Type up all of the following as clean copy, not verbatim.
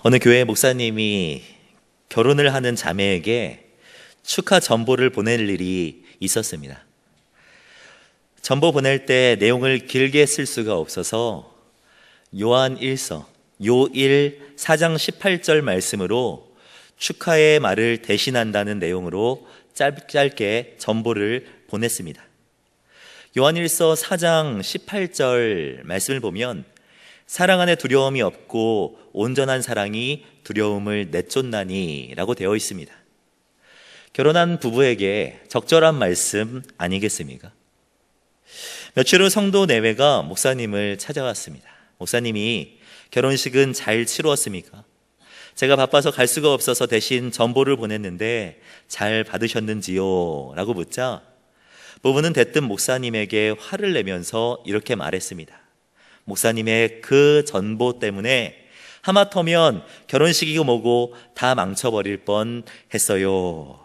어느 교회 목사님이 결혼을 하는 자매에게 축하 전보를 보낼 일이 있었습니다. 전보 보낼 때 내용을 길게 쓸 수가 없어서 요한 1서 요1 4장 18절 말씀으로 축하의 말을 대신한다는 내용으로 짧게 전보를 보냈습니다. 요한 1서 4장 18절 말씀을 보면 사랑 안에 두려움이 없고 온전한 사랑이 두려움을 내쫓나니 라고 되어 있습니다. 결혼한 부부에게 적절한 말씀 아니겠습니까? 며칠 후 성도 내외가 목사님을 찾아왔습니다. 목사님이 결혼식은 잘 치루었습니까? 제가 바빠서 갈 수가 없어서 대신 전보를 보냈는데 잘 받으셨는지요? 라고 묻자 부부는 대뜸 목사님에게 화를 내면서 이렇게 말했습니다. 목사님의 그 전보 때문에 하마터면 결혼식이고 뭐고 다 망쳐버릴 뻔 했어요.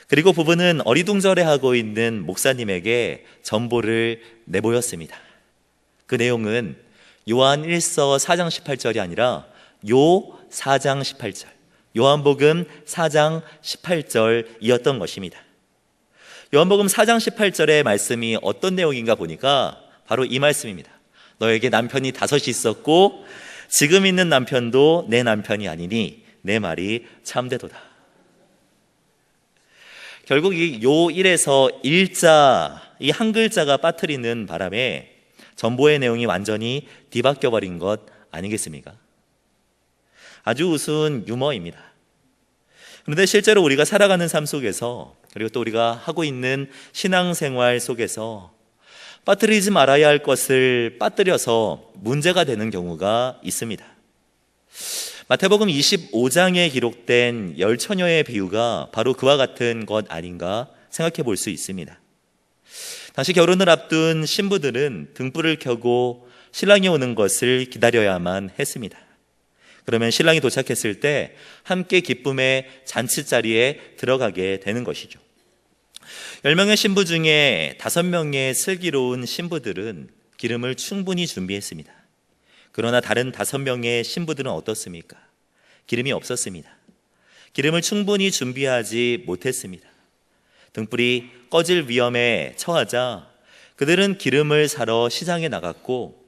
그리고 부부는 어리둥절해하고 있는 목사님에게 전보를 내보였습니다. 그 내용은 요한 1서 4장 18절이 아니라 요 4장 18절, 요한복음 4장 18절이었던 것입니다. 요한복음 4장 18절의 말씀이 어떤 내용인가 보니까 바로 이 말씀입니다. 너에게 남편이 5이 있었고 지금 있는 남편도 내 남편이 아니니 내 말이 참되도다. 결국 이 요 1에서 일자, 이 한 글자가 빠뜨리는 바람에 전보의 내용이 완전히 뒤바뀌어 버린 것 아니겠습니까? 아주 우스운 유머입니다. 그런데 실제로 우리가 살아가는 삶 속에서, 그리고 또 우리가 하고 있는 신앙생활 속에서 빠뜨리지 말아야 할 것을 빠뜨려서 문제가 되는 경우가 있습니다. 마태복음 25장에 기록된 10처녀의 비유가 바로 그와 같은 것 아닌가 생각해 볼 수 있습니다. 당시 결혼을 앞둔 신부들은 등불을 켜고 신랑이 오는 것을 기다려야만 했습니다. 그러면 신랑이 도착했을 때 함께 기쁨의 잔치자리에 들어가게 되는 것이죠. 10명의 신부 중에 5명의 슬기로운 신부들은 기름을 충분히 준비했습니다. 그러나 다른 5명의 신부들은 어떻습니까? 기름이 없었습니다. 기름을 충분히 준비하지 못했습니다. 등불이 꺼질 위험에 처하자 그들은 기름을 사러 시장에 나갔고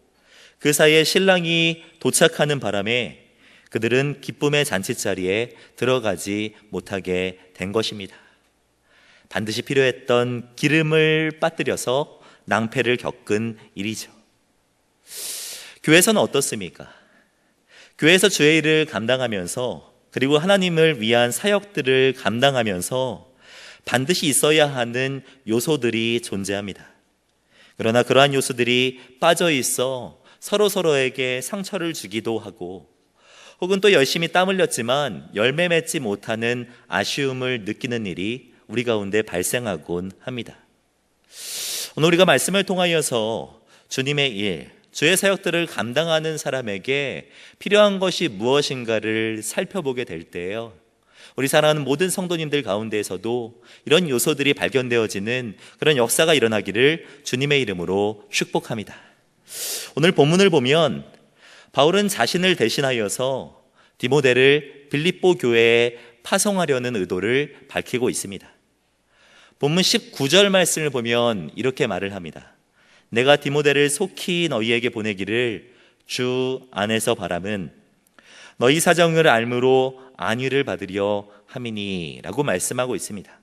그 사이에 신랑이 도착하는 바람에 그들은 기쁨의 잔치자리에 들어가지 못하게 된 것입니다. 반드시 필요했던 기름을 빠뜨려서 낭패를 겪은 일이죠. 교회에서는 어떻습니까? 교회에서 주의 일을 감당하면서 그리고 하나님을 위한 사역들을 감당하면서 반드시 있어야 하는 요소들이 존재합니다. 그러나 그러한 요소들이 빠져 있어 서로에게 상처를 주기도 하고 혹은 또 열심히 땀 흘렸지만 열매 맺지 못하는 아쉬움을 느끼는 일이 우리 가운데 발생하곤 합니다. 오늘 우리가 말씀을 통하여서 주님의 일, 주의 사역들을 감당하는 사람에게 필요한 것이 무엇인가를 살펴보게 될 때예요. 우리 사랑하는 모든 성도님들 가운데에서도 이런 요소들이 발견되어지는 그런 역사가 일어나기를 주님의 이름으로 축복합니다. 오늘 본문을 보면 바울은 자신을 대신하여서 디모데를 빌립보 교회에 파송하려는 의도를 밝히고 있습니다. 본문 19절 말씀을 보면 이렇게 말을 합니다. 내가 디모데를 속히 너희에게 보내기를 주 안에서 바람은 너희 사정을 알므로 안위를 받으려 함이니 라고 말씀하고 있습니다.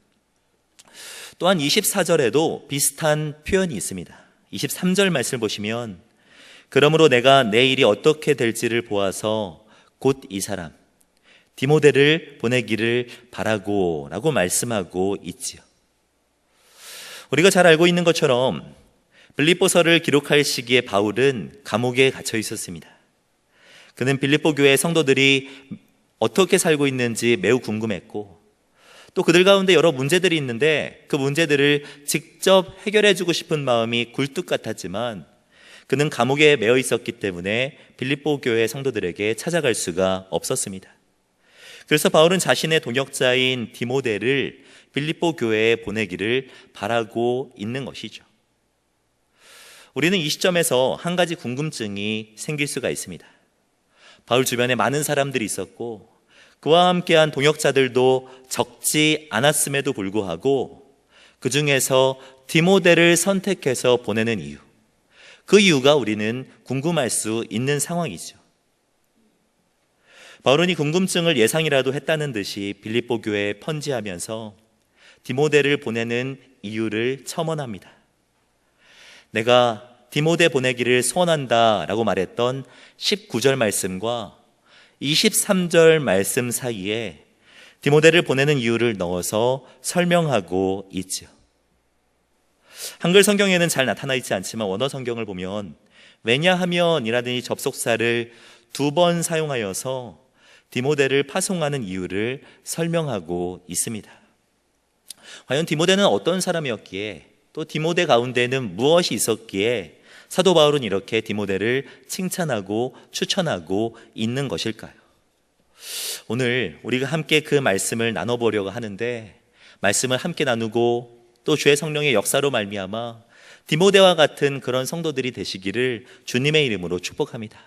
또한 24절에도 비슷한 표현이 있습니다. 23절 말씀을 보시면 그러므로 내가 내 일이 어떻게 될지를 보아서 곧 이 사람 디모데를 보내기를 바라고 라고 말씀하고 있지요. 우리가 잘 알고 있는 것처럼 빌립보서를 기록할 시기에 바울은 감옥에 갇혀 있었습니다. 그는 빌립보 교회 성도들이 어떻게 살고 있는지 매우 궁금했고 또 그들 가운데 여러 문제들이 있는데 그 문제들을 직접 해결해 주고 싶은 마음이 굴뚝 같았지만 그는 감옥에 매여 있었기 때문에 빌립보 교회 성도들에게 찾아갈 수가 없었습니다. 그래서 바울은 자신의 동역자인 디모데를 빌립보 교회에 보내기를 바라고 있는 것이죠. 우리는 이 시점에서 한 가지 궁금증이 생길 수가 있습니다. 바울 주변에 많은 사람들이 있었고 그와 함께한 동역자들도 적지 않았음에도 불구하고 그 중에서 디모데를 선택해서 보내는 이유, 그 이유가 우리는 궁금할 수 있는 상황이죠. 바울은 이 궁금증을 예상이라도 했다는 듯이 빌립보 교회에 편지하면서 디모데를 보내는 이유를 첨언합니다. 내가 디모데 보내기를 소원한다 라고 말했던 19절 말씀과 23절 말씀 사이에 디모데를 보내는 이유를 넣어서 설명하고 있죠. 한글 성경에는 잘 나타나 있지 않지만 원어 성경을 보면 왜냐하면 이라는 이 접속사를 2번 사용하여서 디모데를 파송하는 이유를 설명하고 있습니다. 과연 디모데는 어떤 사람이었기에, 또 디모데 가운데는 무엇이 있었기에 사도 바울은 이렇게 디모데를 칭찬하고 추천하고 있는 것일까요? 오늘 우리가 함께 그 말씀을 나눠보려고 하는데, 말씀을 함께 나누고 또 주의 성령의 역사로 말미암아 디모데와 같은 그런 성도들이 되시기를 주님의 이름으로 축복합니다.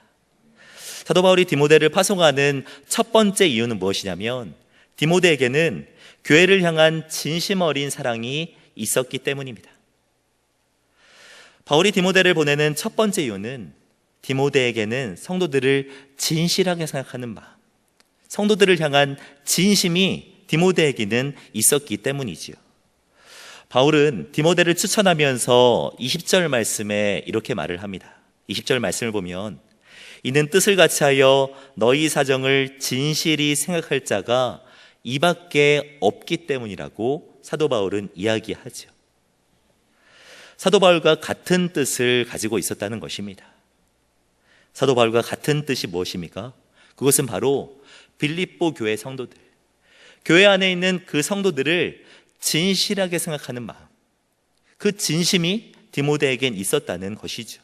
사도 바울이 디모데를 파송하는 첫 번째 이유는 무엇이냐면, 디모데에게는 교회를 향한 진심 어린 사랑이 있었기 때문입니다. 바울이 디모데를 보내는 첫 번째 이유는 디모데에게는 성도들을 진실하게 생각하는 마음, 성도들을 향한 진심이 디모데에게는 있었기 때문이지요. 바울은 디모데를 추천하면서 20절 말씀에 이렇게 말을 합니다. 20절 말씀을 보면 이는 뜻을 같이 하여 너희 사정을 진실히 생각할 자가 이밖에 없기 때문이라고 사도 바울은 이야기하죠. 사도 바울과 같은 뜻을 가지고 있었다는 것입니다. 사도 바울과 같은 뜻이 무엇입니까? 그것은 바로 빌립보 교회 성도들, 교회 안에 있는 그 성도들을 진실하게 생각하는 마음, 그 진심이 디모데에겐 있었다는 것이죠.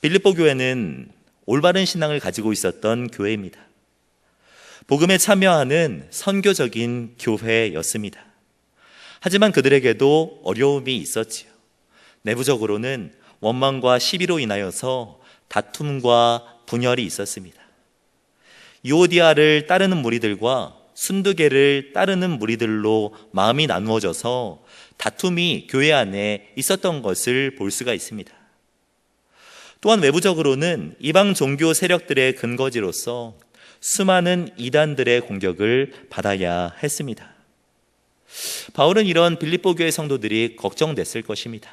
빌립보 교회는 올바른 신앙을 가지고 있었던 교회입니다. 복음에 참여하는 선교적인 교회였습니다. 하지만 그들에게도 어려움이 있었지요. 내부적으로는 원망과 시비로 인하여서 다툼과 분열이 있었습니다. 유오디아를 따르는 무리들과 순두계를 따르는 무리들로 마음이 나누어져서 다툼이 교회 안에 있었던 것을 볼 수가 있습니다. 또한 외부적으로는 이방 종교 세력들의 근거지로서 수많은 이단들의 공격을 받아야 했습니다. 바울은 이런 빌립보 교회 성도들이 걱정됐을 것입니다.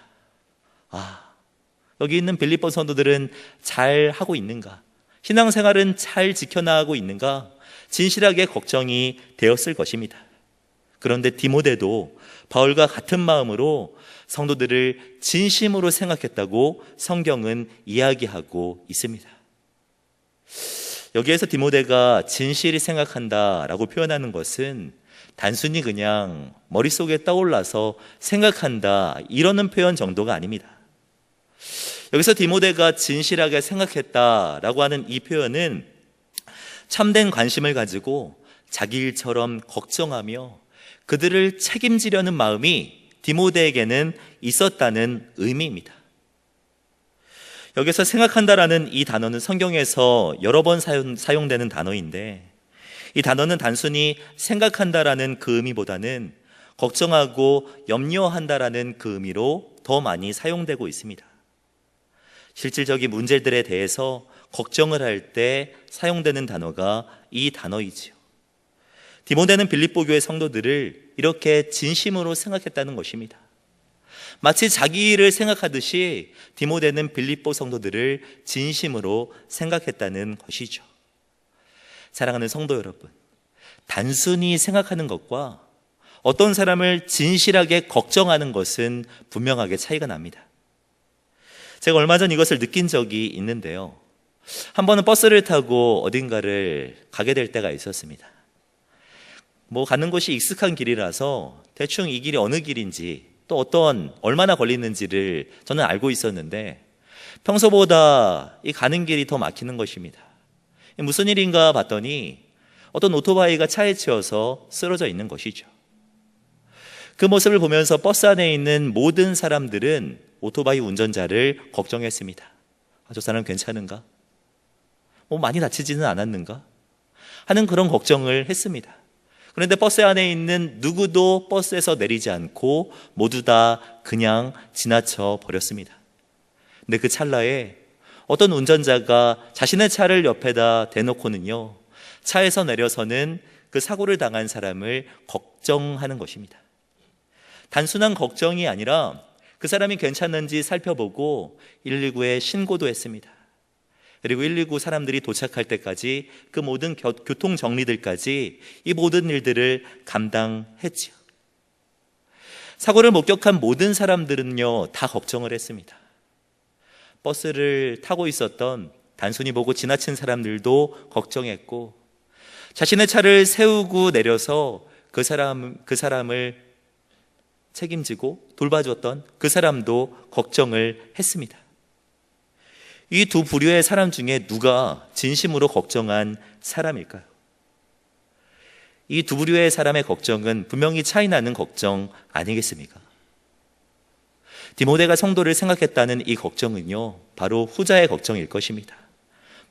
여기 있는 빌립보 성도들은 잘 하고 있는가? 신앙생활은 잘 지켜나가고 있는가? 진실하게 걱정이 되었을 것입니다. 그런데 디모데도 바울과 같은 마음으로 성도들을 진심으로 생각했다고 성경은 이야기하고 있습니다. 여기에서 디모데가 진실히 생각한다라고 표현하는 것은 단순히 그냥 머릿속에 떠올라서 생각한다 이러는 표현 정도가 아닙니다. 여기서 디모데가 진실하게 생각했다라고 하는 이 표현은 참된 관심을 가지고 자기 일처럼 걱정하며 그들을 책임지려는 마음이 디모데에게는 있었다는 의미입니다. 여기서 생각한다라는 이 단어는 성경에서 여러 번 사용되는 단어인데, 이 단어는 단순히 생각한다라는 그 의미보다는 걱정하고 염려한다라는 그 의미로 더 많이 사용되고 있습니다. 실질적인 문제들에 대해서 걱정을 할 때 사용되는 단어가 이 단어이지요. 디모데는 빌립보 교회 성도들을 이렇게 진심으로 생각했다는 것입니다. 마치 자기 일을 생각하듯이 디모데는 빌립보 성도들을 진심으로 생각했다는 것이죠. 사랑하는 성도 여러분, 단순히 생각하는 것과 어떤 사람을 진실하게 걱정하는 것은 분명하게 차이가 납니다. 제가 얼마 전 이것을 느낀 적이 있는데요. 한 번은 버스를 타고 어딘가를 가게 될 때가 있었습니다. 가는 곳이 익숙한 길이라서 대충 이 길이 어느 길인지 또 얼마나 걸리는지를 저는 알고 있었는데, 평소보다 이 가는 길이 더 막히는 것입니다. 무슨 일인가 봤더니 어떤 오토바이가 차에 치여서 쓰러져 있는 것이죠. 그 모습을 보면서 버스 안에 있는 모든 사람들은 오토바이 운전자를 걱정했습니다. 저 사람 괜찮은가? 많이 다치지는 않았는가 하는 그런 걱정을 했습니다. 그런데 버스 안에 있는 누구도 버스에서 내리지 않고 모두 다 그냥 지나쳐 버렸습니다. 근데 그 찰나에 어떤 운전자가 자신의 차를 옆에다 대놓고는요, 차에서 내려서는 그 사고를 당한 사람을 걱정하는 것입니다. 단순한 걱정이 아니라 그 사람이 괜찮은지 살펴보고 119에 신고도 했습니다. 그리고 119 사람들이 도착할 때까지 그 모든 교통 정리들까지 이 모든 일들을 감당했지요. 사고를 목격한 모든 사람들은요, 다 걱정을 했습니다. 버스를 타고 있었던 단순히 보고 지나친 사람들도 걱정했고, 자신의 차를 세우고 내려서 그 사람을 책임지고 돌봐줬던 그 사람도 걱정을 했습니다. 이 두 부류의 사람 중에 누가 진심으로 걱정한 사람일까요? 이 두 부류의 사람의 걱정은 분명히 차이 나는 걱정 아니겠습니까? 디모데가 성도를 생각했다는 이 걱정은요, 바로 후자의 걱정일 것입니다.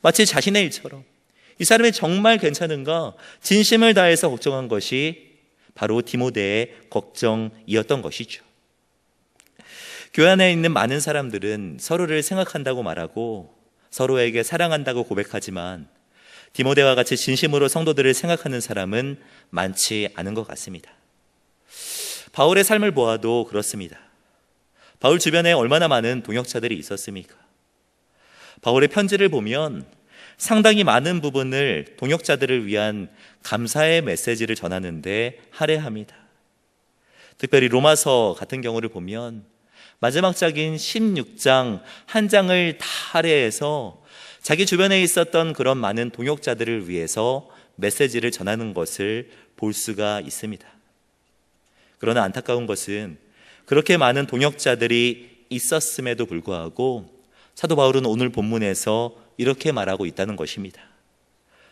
마치 자신의 일처럼 이 사람이 정말 괜찮은가 진심을 다해서 걱정한 것이 바로 디모데의 걱정이었던 것이죠. 교회 안에 있는 많은 사람들은 서로를 생각한다고 말하고 서로에게 사랑한다고 고백하지만 디모데와 같이 진심으로 성도들을 생각하는 사람은 많지 않은 것 같습니다. 바울의 삶을 보아도 그렇습니다. 바울 주변에 얼마나 많은 동역자들이 있었습니까? 바울의 편지를 보면 상당히 많은 부분을 동역자들을 위한 감사의 메시지를 전하는데 할애합니다. 특별히 로마서 같은 경우를 보면 마지막 장인 16장 한 장을 다 할애해서 자기 주변에 있었던 그런 많은 동역자들을 위해서 메시지를 전하는 것을 볼 수가 있습니다. 그러나 안타까운 것은 그렇게 많은 동역자들이 있었음에도 불구하고 사도 바울은 오늘 본문에서 이렇게 말하고 있다는 것입니다.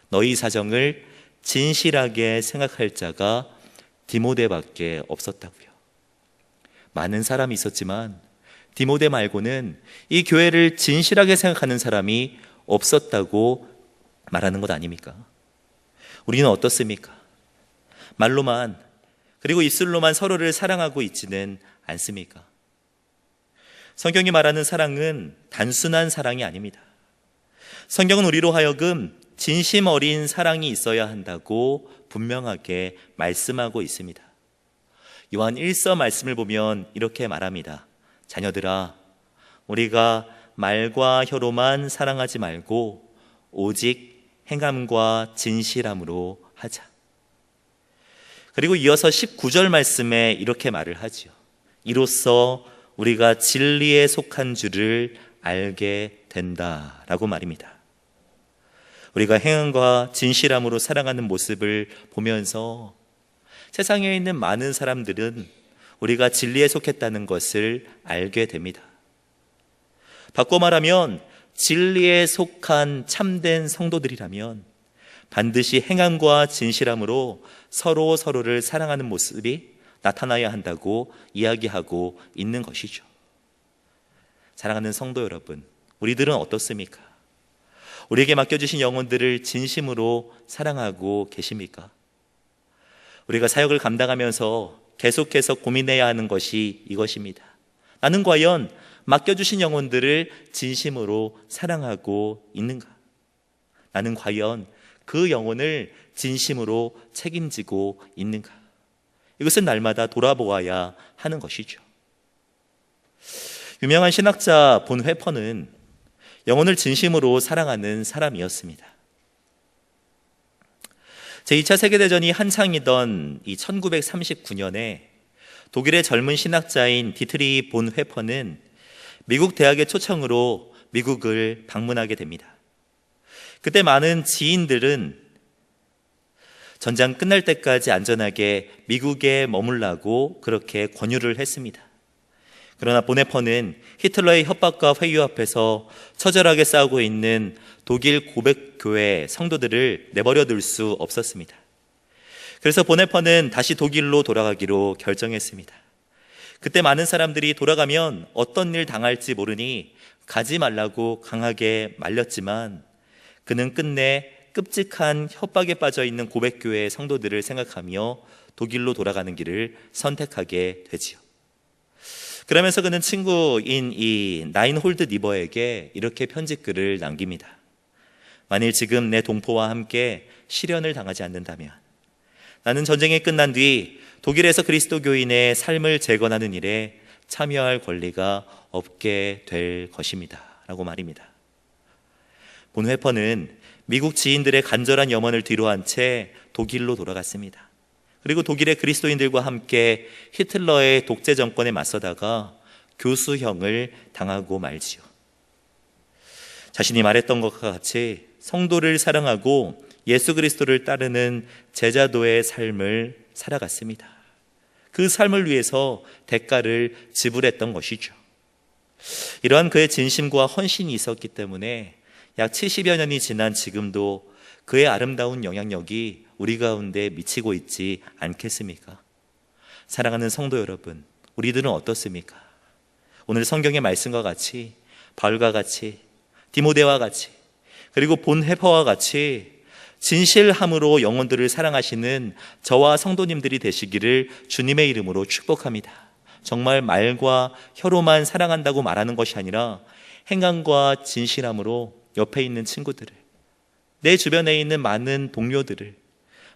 너희 사정을 진실하게 생각할 자가 디모데밖에 없었다고요. 많은 사람이 있었지만 디모데 말고는 이 교회를 진실하게 생각하는 사람이 없었다고 말하는 것 아닙니까? 우리는 어떻습니까? 말로만 그리고 입술로만 서로를 사랑하고 있지는 않습니까? 성경이 말하는 사랑은 단순한 사랑이 아닙니다. 성경은 우리로 하여금 진심 어린 사랑이 있어야 한다고 분명하게 말씀하고 있습니다. 요한 1서 말씀을 보면 이렇게 말합니다. 자녀들아, 우리가 말과 혀로만 사랑하지 말고 오직 행함과 진실함으로 하자. 그리고 이어서 19절 말씀에 이렇게 말을 하지요. 이로써 우리가 진리에 속한 줄을 알게 된다라고 말입니다. 우리가 행함과 진실함으로 사랑하는 모습을 보면서 세상에 있는 많은 사람들은 우리가 진리에 속했다는 것을 알게 됩니다. 바꿔 말하면 진리에 속한 참된 성도들이라면 반드시 행함과 진실함으로 서로를 사랑하는 모습이 나타나야 한다고 이야기하고 있는 것이죠. 사랑하는 성도 여러분, 우리들은 어떻습니까? 우리에게 맡겨주신 영혼들을 진심으로 사랑하고 계십니까? 우리가 사역을 감당하면서 계속해서 고민해야 하는 것이 이것입니다. 나는 과연 맡겨주신 영혼들을 진심으로 사랑하고 있는가? 나는 과연 그 영혼을 진심으로 책임지고 있는가? 이것은 날마다 돌아보아야 하는 것이죠. 유명한 신학자 본 회퍼는 영혼을 진심으로 사랑하는 사람이었습니다. 제2차 세계대전이 한창이던 이 1939년에 독일의 젊은 신학자인 디트리 본 회퍼는 미국 대학의 초청으로 미국을 방문하게 됩니다. 그때 많은 지인들은 전장 끝날 때까지 안전하게 미국에 머물라고 그렇게 권유를 했습니다. 그러나 보네퍼는 히틀러의 협박과 회유 앞에서 처절하게 싸우고 있는 독일 고백교회 성도들을 내버려 둘 수 없었습니다. 그래서 보네퍼는 다시 독일로 돌아가기로 결정했습니다. 그때 많은 사람들이 돌아가면 어떤 일 당할지 모르니 가지 말라고 강하게 말렸지만 그는 끝내 끔찍한 협박에 빠져 있는 고백교회의 성도들을 생각하며 독일로 돌아가는 길을 선택하게 되지요. 그러면서 그는 친구인 이 나인홀드 니버에게 이렇게 편지글을 남깁니다. 만일 지금 내 동포와 함께 실현을 당하지 않는다면 나는 전쟁이 끝난 뒤 독일에서 그리스도교인의 삶을 재건하는 일에 참여할 권리가 없게 될 것입니다 라고 말입니다. 본회퍼는 미국 지인들의 간절한 염원을 뒤로한 채 독일로 돌아갔습니다. 그리고 독일의 그리스도인들과 함께 히틀러의 독재 정권에 맞서다가 교수형을 당하고 말지요. 자신이 말했던 것과 같이 성도를 사랑하고 예수 그리스도를 따르는 제자도의 삶을 살아갔습니다. 그 삶을 위해서 대가를 지불했던 것이죠. 이러한 그의 진심과 헌신이 있었기 때문에 약 70여 년이 지난 지금도 그의 아름다운 영향력이 우리 가운데 미치고 있지 않겠습니까? 사랑하는 성도 여러분, 우리들은 어떻습니까? 오늘 성경의 말씀과 같이 바울과 같이 디모데와 같이 그리고 본헤퍼와 같이 진실함으로 영혼들을 사랑하시는 저와 성도님들이 되시기를 주님의 이름으로 축복합니다. 정말 말과 혀로만 사랑한다고 말하는 것이 아니라 행함과 진실함으로 옆에 있는 친구들을, 내 주변에 있는 많은 동료들을,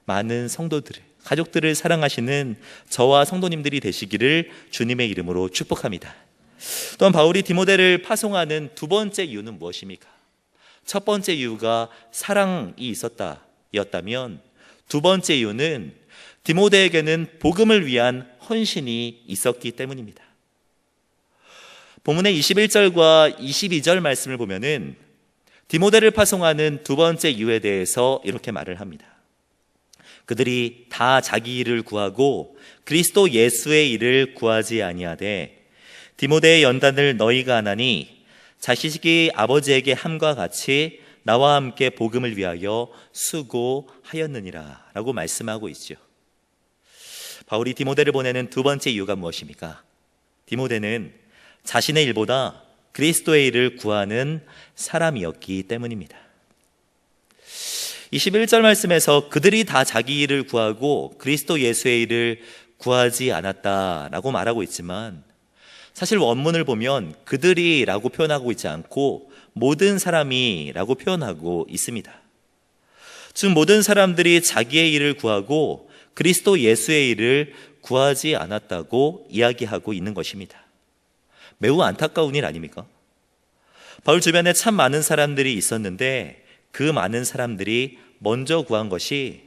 많은 성도들을, 가족들을 사랑하시는 저와 성도님들이 되시기를 주님의 이름으로 축복합니다. 또한 바울이 디모데를 파송하는 두 번째 이유는 무엇입니까? 첫 번째 이유가 사랑이 있었다였다면 두 번째 이유는 디모데에게는 복음을 위한 헌신이 있었기 때문입니다. 본문의 21절과 22절 말씀을 보면은 디모데를 파송하는 두 번째 이유에 대해서 이렇게 말을 합니다. 그들이 다 자기 일을 구하고 그리스도 예수의 일을 구하지 아니하되 디모데의 연단을 너희가 하나니 자식이 아버지에게 함과 같이 나와 함께 복음을 위하여 수고하였느니라 라고 말씀하고 있죠. 바울이 디모데를 보내는 두 번째 이유가 무엇입니까? 디모데는 자신의 일보다 그리스도의 일을 구하는 사람이었기 때문입니다. 21절 말씀에서 그들이 다 자기 일을 구하고 그리스도 예수의 일을 구하지 않았다라고 말하고 있지만 사실 원문을 보면 그들이라고 표현하고 있지 않고 모든 사람이라고 표현하고 있습니다. 즉 모든 사람들이 자기의 일을 구하고 그리스도 예수의 일을 구하지 않았다고 이야기하고 있는 것입니다. 매우 안타까운 일 아닙니까? 바울 주변에 참 많은 사람들이 있었는데 그 많은 사람들이 먼저 구한 것이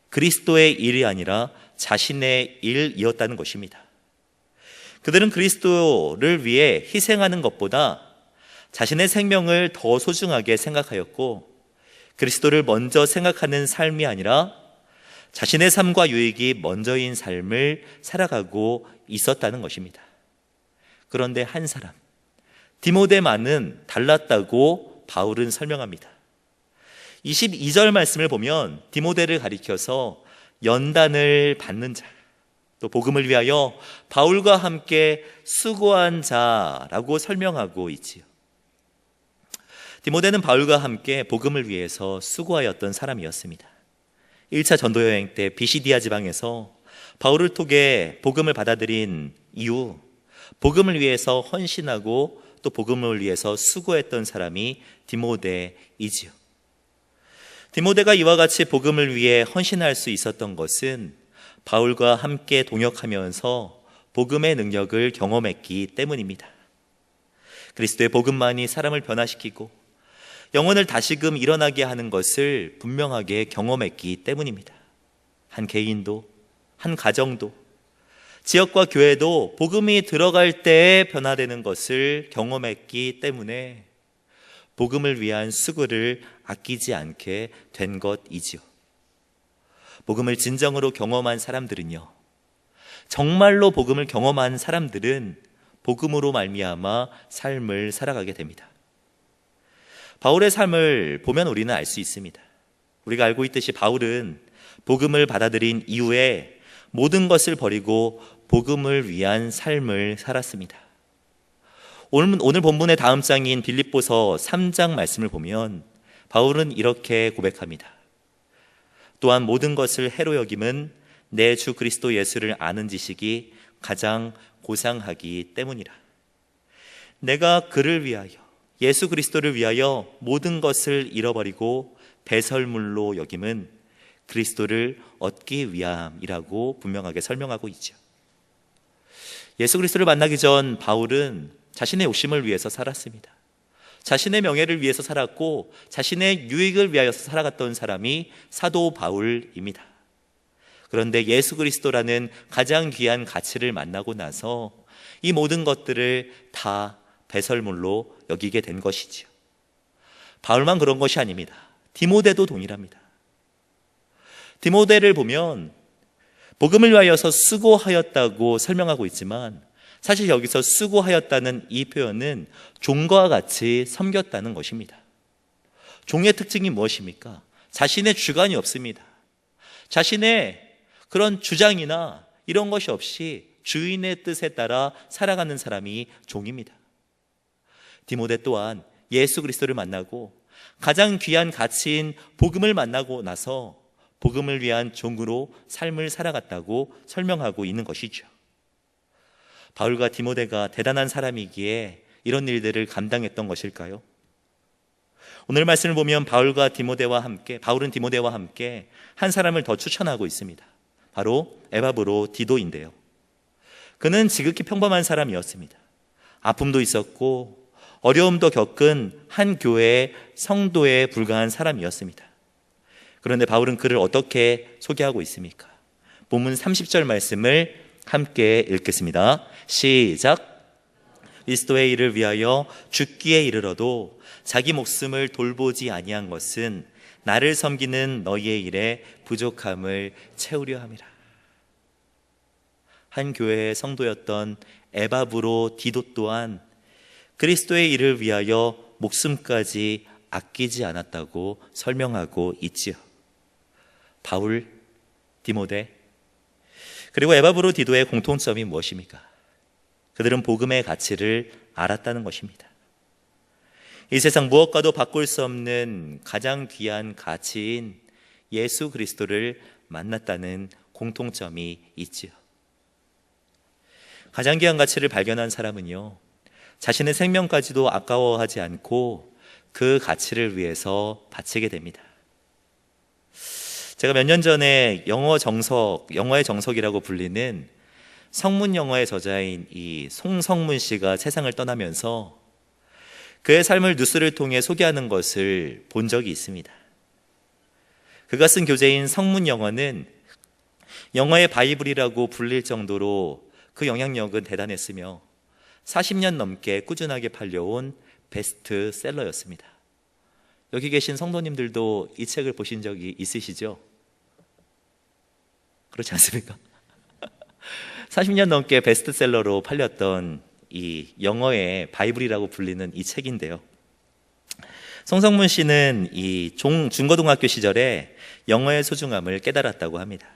그리스도의 일이 아니라 자신의 일이었다는 것입니다. 그들은 그리스도를 위해 희생하는 것보다 자신의 생명을 더 소중하게 생각하였고 그리스도를 먼저 생각하는 삶이 아니라 자신의 삶과 유익이 먼저인 삶을 살아가고 있었다는 것입니다. 그런데 한 사람, 디모데만은 달랐다고 바울은 설명합니다. 22절 말씀을 보면 디모데를 가리켜서 연단을 받는 자, 또 복음을 위하여 바울과 함께 수고한 자라고 설명하고 있지요. 디모데는 바울과 함께 복음을 위해서 수고하였던 사람이었습니다. 1차 전도여행 때 비시디아 지방에서 바울을 통해 복음을 받아들인 이후 복음을 위해서 헌신하고 또 복음을 위해서 수고했던 사람이 디모데이지요. 디모데가 이와 같이 복음을 위해 헌신할 수 있었던 것은 바울과 함께 동역하면서 복음의 능력을 경험했기 때문입니다. 그리스도의 복음만이 사람을 변화시키고 영혼을 다시금 일어나게 하는 것을 분명하게 경험했기 때문입니다. 한 개인도, 한 가정도, 지역과 교회도 복음이 들어갈 때에 변화되는 것을 경험했기 때문에 복음을 위한 수고를 아끼지 않게 된 것이지요. 복음을 진정으로 경험한 사람들은요, 정말로 복음을 경험한 사람들은 복음으로 말미암아 삶을 살아가게 됩니다. 바울의 삶을 보면 우리는 알 수 있습니다. 우리가 알고 있듯이 바울은 복음을 받아들인 이후에 모든 것을 버리고 복음을 위한 삶을 살았습니다. 오늘 본문의 다음 장인 빌립보서 3장 말씀을 보면 바울은 이렇게 고백합니다. 또한 모든 것을 해로 여김은 내 주 그리스도 예수를 아는 지식이 가장 고상하기 때문이라. 내가 그를 위하여, 예수 그리스도를 위하여 모든 것을 잃어버리고 배설물로 여김은 그리스도를 얻기 위함이라고 분명하게 설명하고 있죠. 예수 그리스도를 만나기 전 바울은 자신의 욕심을 위해서 살았습니다. 자신의 명예를 위해서 살았고 자신의 유익을 위하여 살아갔던 사람이 사도 바울입니다. 그런데 예수 그리스도라는 가장 귀한 가치를 만나고 나서 이 모든 것들을 다 배설물로 여기게 된 것이지요. 바울만 그런 것이 아닙니다. 디모데도 동일합니다. 디모데를 보면 복음을 위하여서 수고하였다고 설명하고 있지만 사실 여기서 수고하였다는 이 표현은 종과 같이 섬겼다는 것입니다. 종의 특징이 무엇입니까? 자신의 주관이 없습니다. 자신의 그런 주장이나 이런 것이 없이 주인의 뜻에 따라 살아가는 사람이 종입니다. 디모데 또한 예수 그리스도를 만나고 가장 귀한 가치인 복음을 만나고 나서 복음을 위한 종으로 삶을 살아갔다고 설명하고 있는 것이죠. 바울과 디모데가 대단한 사람이기에 이런 일들을 감당했던 것일까요? 오늘 말씀을 보면 바울은 디모데와 함께 한 사람을 더 추천하고 있습니다. 바로 에바브로 디도인데요. 그는 지극히 평범한 사람이었습니다. 아픔도 있었고 어려움도 겪은 한 교회의 성도에 불과한 사람이었습니다. 그런데 바울은 그를 어떻게 소개하고 있습니까? 본문 30절 말씀을 함께 읽겠습니다. 시작. 그리스도의 일을 위하여 죽기에 이르러도 자기 목숨을 돌보지 아니한 것은 나를 섬기는 너희의 일에 부족함을 채우려 함이라. 한 교회의 성도였던 에바브로 디도 또한 그리스도의 일을 위하여 목숨까지 아끼지 않았다고 설명하고 있지요. 바울, 디모데, 그리고 에바브로 디도의 공통점이 무엇입니까? 그들은 복음의 가치를 알았다는 것입니다. 이 세상 무엇과도 바꿀 수 없는 가장 귀한 가치인 예수 그리스도를 만났다는 공통점이 있지요. 가장 귀한 가치를 발견한 사람은요, 자신의 생명까지도 아까워하지 않고 그 가치를 위해서 바치게 됩니다. 제가 몇 년 전에 영어의 정석이라고 불리는 성문 영어의 저자인 이 송성문 씨가 세상을 떠나면서 그의 삶을 뉴스를 통해 소개하는 것을 본 적이 있습니다. 그가 쓴 교재인 성문 영어는 영어의 바이블이라고 불릴 정도로 그 영향력은 대단했으며 40년 넘게 꾸준하게 팔려온 베스트셀러였습니다. 여기 계신 성도님들도 이 책을 보신 적이 있으시죠? 그렇지 않습니까? 40년 넘게 베스트셀러로 팔렸던 이 영어의 바이블이라고 불리는 이 책인데요. 송성문 씨는 이 중고등학교 시절에 영어의 소중함을 깨달았다고 합니다.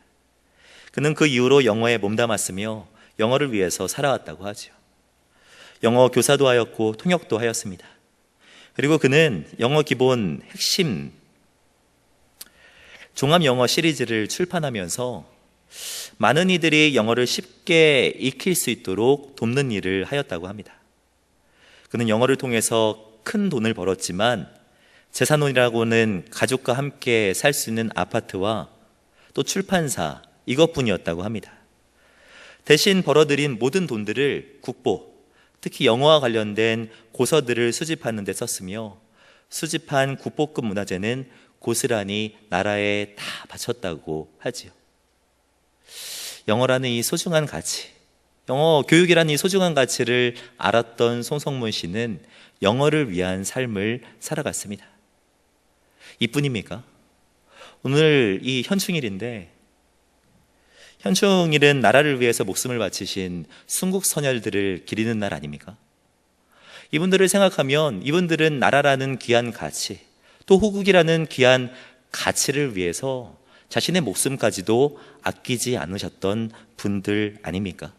그는 그 이후로 영어에 몸담았으며 영어를 위해서 살아왔다고 하죠. 영어 교사도 하였고 통역도 하였습니다. 그리고 그는 영어 기본 핵심 종합 영어 시리즈를 출판하면서 많은 이들이 영어를 쉽게 익힐 수 있도록 돕는 일을 하였다고 합니다. 그는 영어를 통해서 큰 돈을 벌었지만 재산원이라고는 가족과 함께 살 수 있는 아파트와 또 출판사 이것뿐이었다고 합니다. 대신 벌어들인 모든 돈들을 국보, 특히 영어와 관련된 고서들을 수집하는 데 썼으며 수집한 국보급 문화재는 고스란히 나라에 다 바쳤다고 하지요. 영어라는 이 소중한 가치, 영어 교육이라는 이 소중한 가치를 알았던 송성문 씨는 영어를 위한 삶을 살아갔습니다. 이뿐입니까? 오늘 이 현충일인데 현충일은 나라를 위해서 목숨을 바치신 순국 선열들을 기리는 날 아닙니까? 이분들을 생각하면 이분들은 나라라는 귀한 가치, 또 호국이라는 귀한 가치를 위해서 자신의 목숨까지도 아끼지 않으셨던 분들 아닙니까?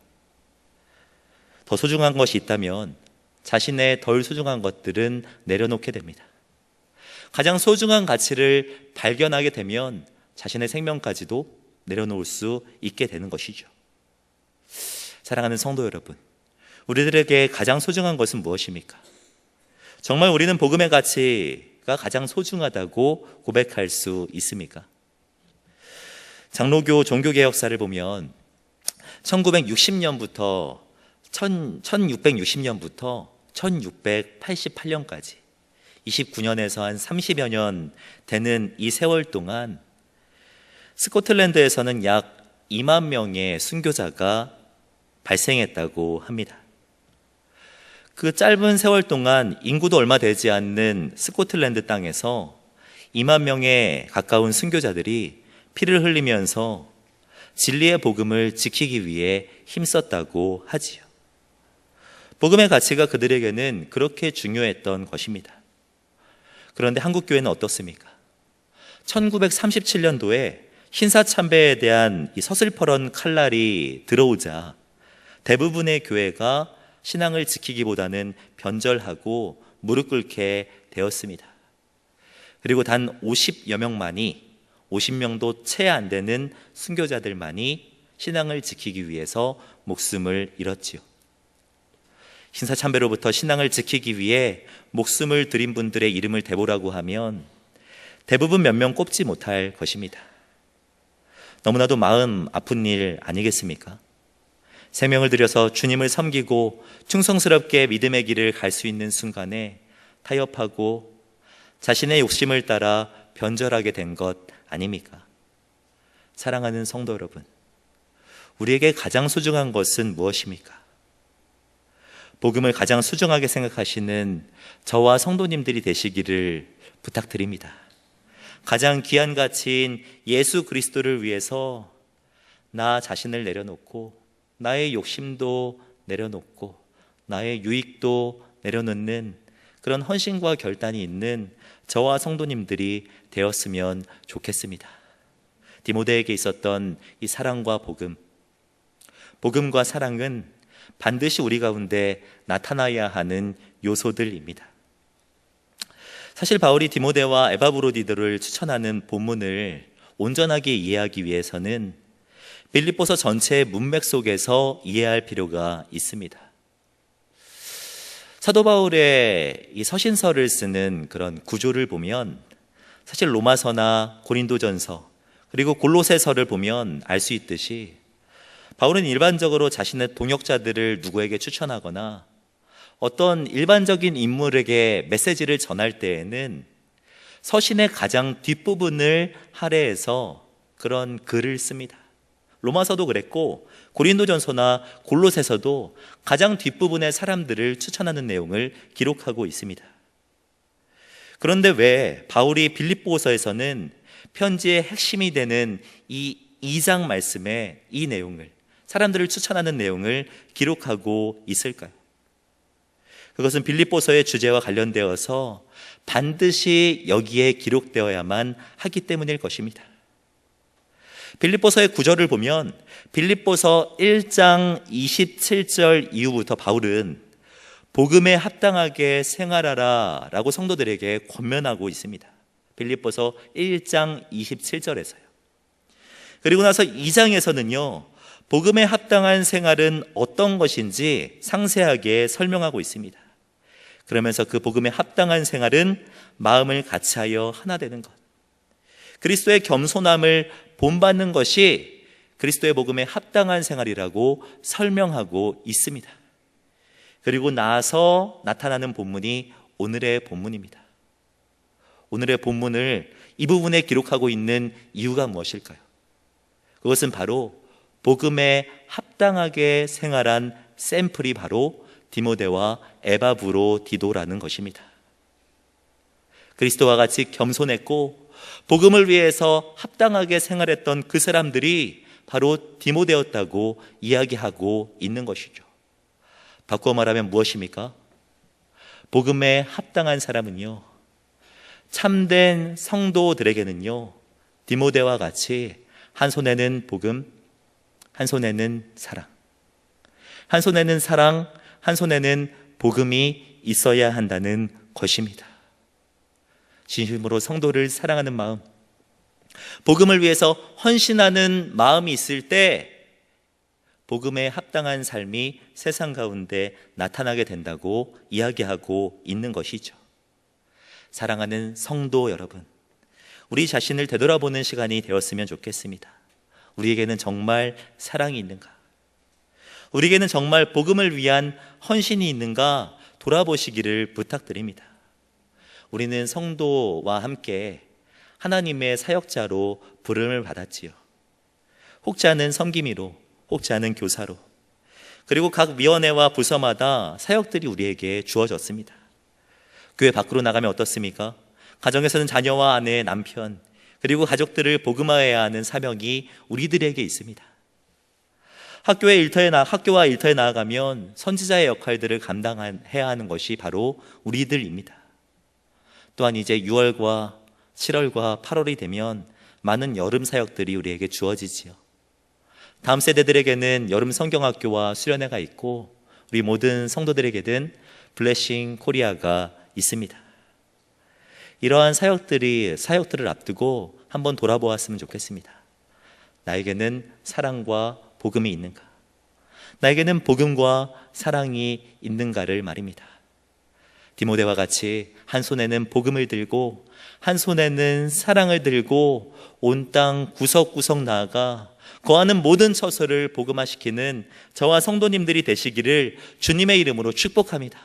더 소중한 것이 있다면 자신의 덜 소중한 것들은 내려놓게 됩니다. 가장 소중한 가치를 발견하게 되면 자신의 생명까지도 내려놓을 수 있게 되는 것이죠. 사랑하는 성도 여러분, 우리들에게 가장 소중한 것은 무엇입니까? 정말 우리는 복음의 가치가 가장 소중하다고 고백할 수 있습니까? 장로교 종교개혁사를 보면 1960년부터 1660년부터 1688년까지 29년에서 한 30여 년 되는 이 세월 동안 스코틀랜드에서는 약 2만 명의 순교자가 발생했다고 합니다. 그 짧은 세월 동안 인구도 얼마 되지 않는 스코틀랜드 땅에서 2만 명에 가까운 순교자들이 피를 흘리면서 진리의 복음을 지키기 위해 힘썼다고 하지요. 복음의 가치가 그들에게는 그렇게 중요했던 것입니다. 그런데 한국교회는 어떻습니까? 1937년도에 신사참배에 대한 이 서슬퍼런 칼날이 들어오자 대부분의 교회가 신앙을 지키기보다는 변절하고 무릎 꿇게 되었습니다. 그리고 단 50여 명만이, 50명도 채 안 되는 순교자들만이 신앙을 지키기 위해서 목숨을 잃었지요. 신사참배로부터 신앙을 지키기 위해 목숨을 드린 분들의 이름을 대보라고 하면 대부분 몇 명 꼽지 못할 것입니다. 너무나도 마음 아픈 일 아니겠습니까? 생명을 들여서 주님을 섬기고 충성스럽게 믿음의 길을 갈 수 있는 순간에 타협하고 자신의 욕심을 따라 변절하게 된 것 아닙니까? 사랑하는 성도 여러분, 우리에게 가장 소중한 것은 무엇입니까? 복음을 가장 소중하게 생각하시는 저와 성도님들이 되시기를 부탁드립니다. 가장 귀한 가치인 예수 그리스도를 위해서 나 자신을 내려놓고 나의 욕심도 내려놓고 나의 유익도 내려놓는 그런 헌신과 결단이 있는 저와 성도님들이 되었으면 좋겠습니다. 디모데에게 있었던 이 사랑과 복음, 복음과 사랑은 반드시 우리 가운데 나타나야 하는 요소들입니다. 사실 바울이 디모데와 에바브로디도를 추천하는 본문을 온전하게 이해하기 위해서는 빌립보서 전체의 문맥 속에서 이해할 필요가 있습니다. 사도 바울의 이 서신서를 쓰는 그런 구조를 보면 사실 로마서나 고린도전서 그리고 골로새서를 보면 알 수 있듯이 바울은 일반적으로 자신의 동역자들을 누구에게 추천하거나 어떤 일반적인 인물에게 메시지를 전할 때에는 서신의 가장 뒷부분을 할애해서 그런 글을 씁니다. 로마서도 그랬고 고린도전서나 골로새서도 가장 뒷부분의 사람들을 추천하는 내용을 기록하고 있습니다. 그런데 왜 바울이 빌립보서에서는 편지의 핵심이 되는 이 2장 말씀에 이 내용을, 사람들을 추천하는 내용을 기록하고 있을까요? 그것은 빌립보서의 주제와 관련되어서 반드시 여기에 기록되어야만 하기 때문일 것입니다. 빌립보서의 구절을 보면 빌립보서 1장 27절 이후부터 바울은 복음에 합당하게 생활하라 라고 성도들에게 권면하고 있습니다. 빌립보서 1장 27절에서요. 그리고 나서 2장에서는요, 복음에 합당한 생활은 어떤 것인지 상세하게 설명하고 있습니다. 그러면서 그 복음에 합당한 생활은 마음을 같이하여 하나 되는 것, 그리스도의 겸손함을 본받는 것이 그리스도의 복음에 합당한 생활이라고 설명하고 있습니다. 그리고 나서 나타나는 본문이 오늘의 본문입니다. 오늘의 본문을 이 부분에 기록하고 있는 이유가 무엇일까요? 그것은 바로 복음에 합당하게 생활한 샘플이 바로 디모데와 에바브로디도라는 것입니다. 그리스도와 같이 겸손했고 복음을 위해서 합당하게 생활했던 그 사람들이 바로 디모데였다고 이야기하고 있는 것이죠. 바꾸어 말하면 무엇입니까? 복음에 합당한 사람은요, 참된 성도들에게는요, 디모데와 같이 한 손에는 복음, 한 손에는 사랑, 한 손에는 사랑, 한 손에는 복음이 있어야 한다는 것입니다. 진심으로 성도를 사랑하는 마음, 복음을 위해서 헌신하는 마음이 있을 때 복음에 합당한 삶이 세상 가운데 나타나게 된다고 이야기하고 있는 것이죠. 사랑하는 성도 여러분, 우리 자신을 되돌아보는 시간이 되었으면 좋겠습니다. 우리에게는 정말 사랑이 있는가? 우리에게는 정말 복음을 위한 헌신이 있는가 돌아보시기를 부탁드립니다. 우리는 성도와 함께 하나님의 사역자로 부름을 받았지요. 혹자는 섬김이로, 혹자는 교사로, 그리고 각 위원회와 부서마다 사역들이 우리에게 주어졌습니다. 교회 밖으로 나가면 어떻습니까? 가정에서는 자녀와 아내, 남편, 그리고 가족들을 복음화해야 하는 사명이 우리들에게 있습니다. 학교와 일터에 나아가면 선지자의 역할들을 감당해야 하는 것이 바로 우리들입니다. 또한 이제 6월과 7월과 8월이 되면 많은 여름 사역들이 우리에게 주어지지요. 다음 세대들에게는 여름 성경학교와 수련회가 있고 우리 모든 성도들에게는 블레싱 코리아가 있습니다. 이러한 사역들을 앞두고 한번 돌아보았으면 좋겠습니다. 나에게는 사랑과 복음이 있는가? 나에게는 복음과 사랑이 있는가를 말입니다. 디모데와 같이 한 손에는 복음을 들고 한 손에는 사랑을 들고 온 땅 구석구석 나아가 거하는 모든 처소를 복음화시키는 저와 성도님들이 되시기를 주님의 이름으로 축복합니다.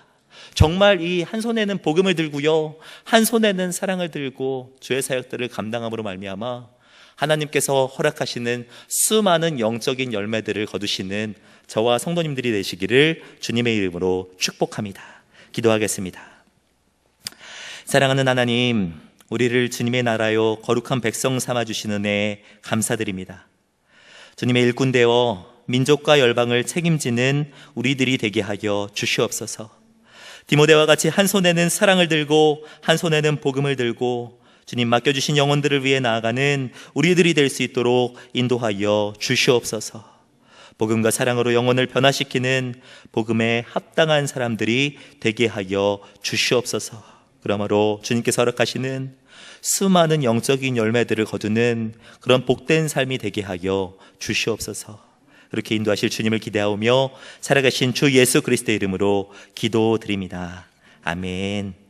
정말 이 한 손에는 복음을 들고요, 한 손에는 사랑을 들고 주의 사역들을 감당함으로 말미암아 하나님께서 허락하시는 수많은 영적인 열매들을 거두시는 저와 성도님들이 되시기를 주님의 이름으로 축복합니다. 기도하겠습니다. 사랑하는 하나님, 우리를 주님의 나라요 거룩한 백성 삼아주시는 은혜에 감사드립니다. 주님의 일꾼 되어 민족과 열방을 책임지는 우리들이 되게 하여 주시옵소서. 디모데와 같이 한 손에는 사랑을 들고 한 손에는 복음을 들고 주님 맡겨주신 영혼들을 위해 나아가는 우리들이 될 수 있도록 인도하여 주시옵소서. 복음과 사랑으로 영혼을 변화시키는 복음에 합당한 사람들이 되게 하여 주시옵소서. 그러므로 주님께서 허락하시는 수많은 영적인 열매들을 거두는 그런 복된 삶이 되게 하여 주시옵소서. 그렇게 인도하실 주님을 기대하오며 살아가신 주 예수 그리스도의 이름으로 기도드립니다. 아멘.